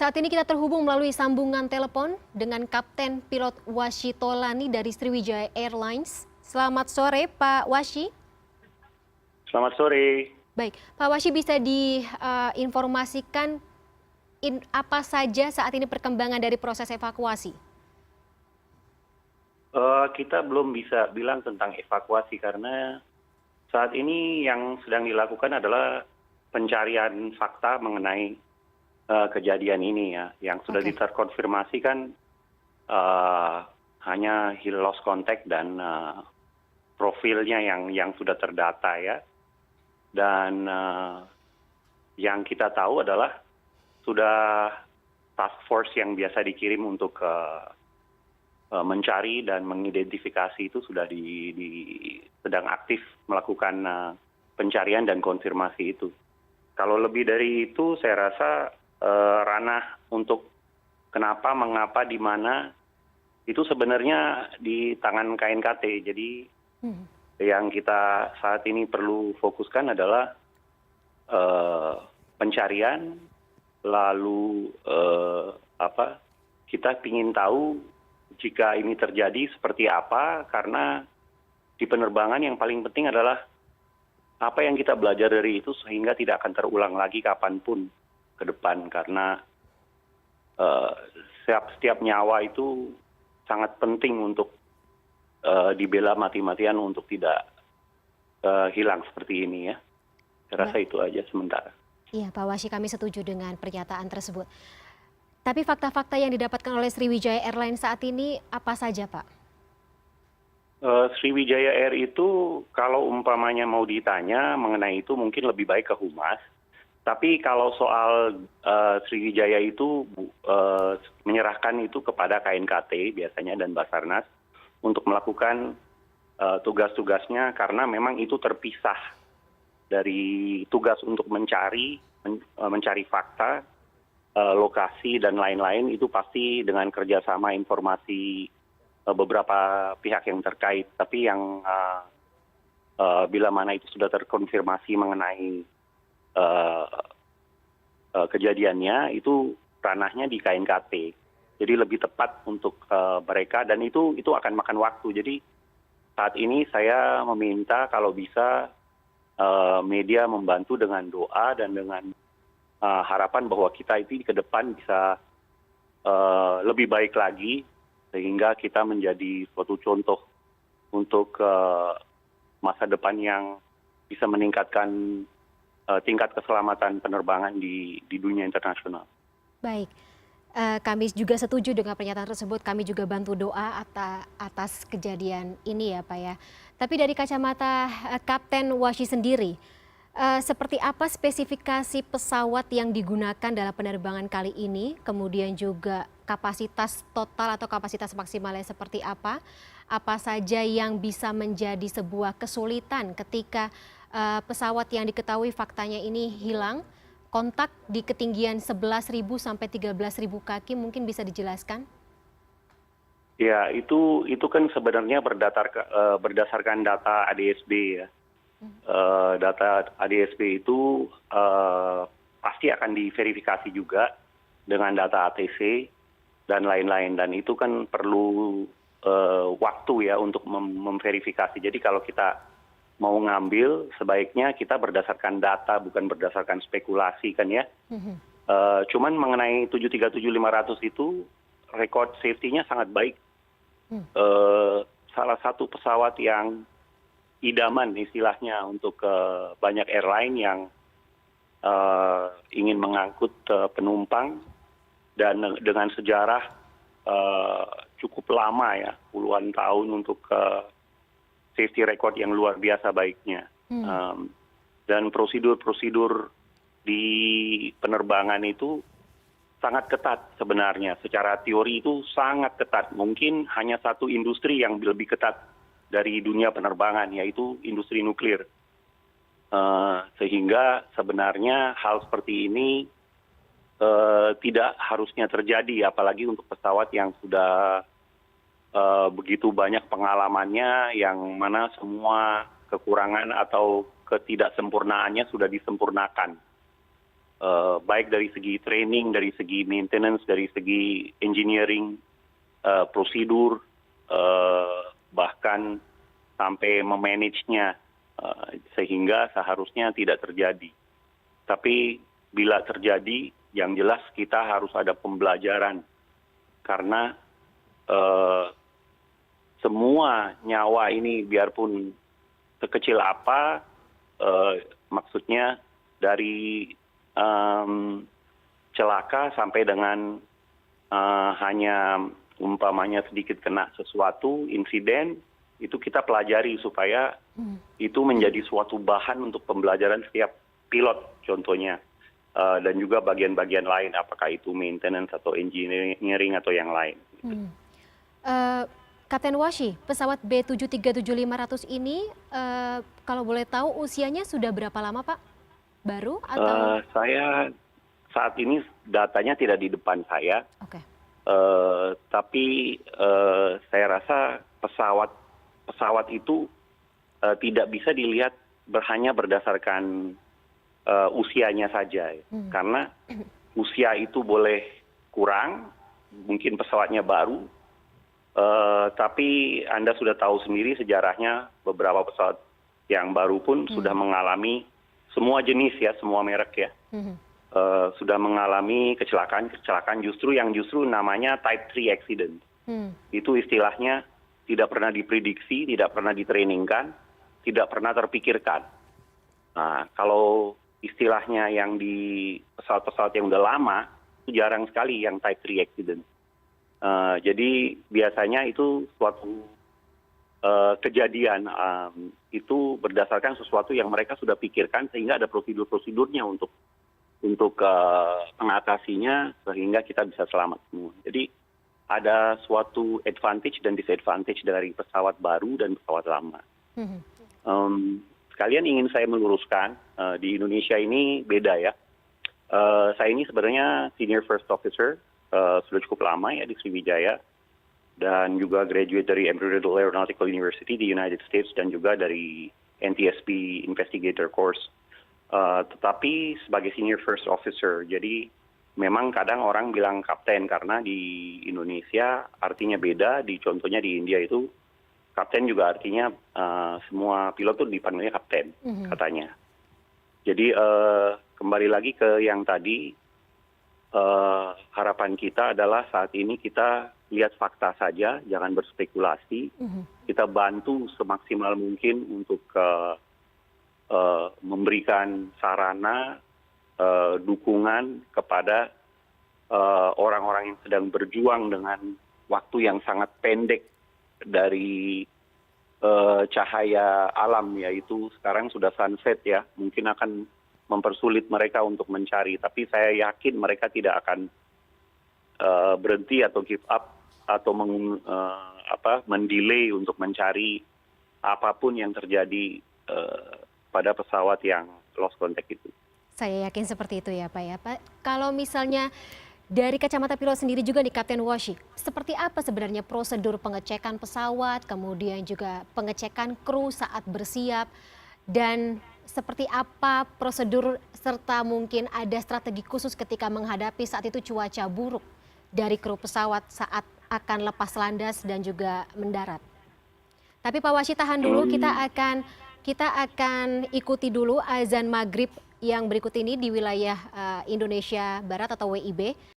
Saat ini kita terhubung melalui sambungan telepon dengan Kapten Pilot Washi Tolani dari Sriwijaya Airlines. Selamat sore Pak Washi. Selamat sore. Baik, Pak Washi bisa diinformasikan apa saja saat ini perkembangan dari proses evakuasi? Kita belum bisa bilang tentang evakuasi karena saat ini yang sedang dilakukan adalah pencarian fakta mengenai kejadian ini ya. Yang sudah Oke. terkonfirmasi kan hanya lost contact dan profilnya yang sudah terdata ya. Dan yang kita tahu adalah sudah task force yang biasa dikirim untuk mencari dan mengidentifikasi itu sudah sedang aktif melakukan pencarian dan konfirmasi itu. Kalau lebih dari itu saya rasa ranah untuk kenapa, mengapa, di mana itu sebenarnya di tangan KNKT. Jadi yang kita saat ini perlu fokuskan adalah pencarian, lalu kita ingin tahu jika ini terjadi seperti apa, karena di penerbangan yang paling penting adalah apa yang kita belajar dari itu sehingga tidak akan terulang lagi kapanpun ke depan, karena setiap nyawa itu sangat penting untuk dibela mati-matian untuk tidak hilang seperti ini ya. Saya rasa itu aja sementara. Iya Pak Washi, kami setuju dengan pernyataan tersebut. Tapi fakta-fakta yang didapatkan oleh Sriwijaya Airlines saat ini apa saja Pak? Sriwijaya Air itu kalau umpamanya mau ditanya mengenai itu mungkin lebih baik ke Humas. Tapi kalau soal Sriwijaya itu menyerahkan itu kepada KNKT biasanya dan Basarnas untuk melakukan tugas-tugasnya, karena memang itu terpisah dari tugas untuk mencari fakta, lokasi dan lain-lain. Itu pasti dengan kerjasama informasi beberapa pihak yang terkait. Tapi yang bila mana itu sudah terkonfirmasi mengenai kejadiannya, itu ranahnya di KNKT. Jadi lebih tepat untuk mereka, dan itu akan makan waktu. Jadi saat ini saya meminta kalau bisa media membantu dengan doa dan dengan harapan bahwa kita itu ke depan bisa lebih baik lagi, sehingga kita menjadi suatu contoh untuk masa depan yang bisa meningkatkan tingkat keselamatan penerbangan di dunia internasional. Baik, kami juga setuju dengan pernyataan tersebut. Kami juga bantu doa atas kejadian ini ya Pak ya. Tapi dari kacamata Kapten Washi sendiri, seperti apa spesifikasi pesawat yang digunakan dalam penerbangan kali ini? Kemudian juga kapasitas total atau kapasitas maksimalnya seperti apa? Apa saja yang bisa menjadi sebuah kesulitan ketika pesawat yang diketahui faktanya ini hilang, kontak di ketinggian 11.000 sampai 13.000 kaki, mungkin bisa dijelaskan? Ya, itu kan sebenarnya berdasarkan data ADSB ya. Data ADSB itu pasti akan diverifikasi juga dengan data ATC dan lain-lain. Dan itu kan perlu waktu ya untuk memverifikasi. Jadi kalau kita mau ngambil, sebaiknya kita berdasarkan data, bukan berdasarkan spekulasi kan ya. Cuman mengenai 737-500 itu rekod safety-nya sangat baik. Salah satu pesawat yang idaman istilahnya untuk banyak airline yang ingin mengangkut penumpang, dan dengan sejarah cukup lama ya, puluhan tahun untuk safety record yang luar biasa baiknya. Dan prosedur-prosedur di penerbangan itu sangat ketat sebenarnya. Secara teori itu sangat ketat. Mungkin hanya satu industri yang lebih ketat dari dunia penerbangan, yaitu industri nuklir. Sehingga sebenarnya hal seperti ini tidak harusnya terjadi, apalagi untuk pesawat yang sudah begitu banyak pengalamannya, yang mana semua kekurangan atau ketidaksempurnaannya sudah disempurnakan. baik dari segi training, dari segi maintenance, dari segi engineering, prosedur, bahkan sampai memanagenya, sehingga seharusnya tidak terjadi. Tapi bila terjadi, yang jelas kita harus ada pembelajaran, karena semua nyawa ini biarpun sekecil apa, maksudnya dari celaka sampai dengan hanya umpamanya sedikit kena sesuatu, insiden, itu kita pelajari supaya itu menjadi suatu bahan untuk pembelajaran setiap pilot contohnya. Dan juga bagian-bagian lain, apakah itu maintenance atau engineering atau yang lain. Kapten Washi, pesawat B737-500 ini kalau boleh tahu usianya sudah berapa lama Pak? Baru atau? Saya saat ini datanya tidak di depan saya. Oke. Tapi saya rasa pesawat itu tidak bisa dilihat hanya berdasarkan usianya saja, karena usia itu boleh kurang, mungkin pesawatnya baru, tapi Anda sudah tahu sendiri sejarahnya beberapa pesawat yang baru pun sudah mengalami semua jenis ya, semua merek ya, sudah mengalami kecelakaan justru namanya Type 3 accident. Itu istilahnya tidak pernah diprediksi, tidak pernah ditrainingkan, tidak pernah terpikirkan. Nah, kalau istilahnya yang di pesawat-pesawat yang udah lama, itu jarang sekali yang Type 3 accident. Jadi biasanya itu suatu kejadian itu berdasarkan sesuatu yang mereka sudah pikirkan, sehingga ada prosedur-prosedurnya untuk mengatasinya, sehingga kita bisa selamat semua. Jadi ada suatu advantage dan disadvantage dari pesawat baru dan pesawat lama. Sekalian ingin saya meluruskan, di Indonesia ini beda ya. Saya ini sebenarnya senior first officer, sudah cukup lama ya di Sriwijaya, dan juga graduate dari Embry-Riddle Aeronautical University di United States, dan juga dari NTSB Investigator Course. Tetapi sebagai senior first officer, jadi memang kadang orang bilang kapten, karena di Indonesia artinya beda, contohnya di India itu kapten juga artinya semua pilot tuh dipanggilnya kapten, katanya. Jadi kembali lagi ke yang tadi, harapan kita adalah saat ini kita lihat fakta saja, jangan berspekulasi. Kita bantu semaksimal mungkin untuk memberikan sarana, dukungan kepada orang-orang yang sedang berjuang dengan waktu yang sangat pendek dari cahaya alam, yaitu sekarang sudah sunset ya, mungkin akan mempersulit mereka untuk mencari, tapi saya yakin mereka tidak akan berhenti atau give up atau mendelay untuk mencari apapun yang terjadi pada pesawat yang lost contact itu. Saya yakin seperti itu ya Pak ya. Pak, kalau misalnya dari kacamata pilot sendiri juga nih Kapten Washi, seperti apa sebenarnya prosedur pengecekan pesawat, kemudian juga pengecekan kru saat bersiap, dan seperti apa prosedur serta mungkin ada strategi khusus ketika menghadapi saat itu cuaca buruk dari kru pesawat saat akan lepas landas dan juga mendarat. Tapi Pak Washi tahan dulu, kita akan ikuti dulu azan maghrib yang berikut ini di wilayah Indonesia Barat atau WIB.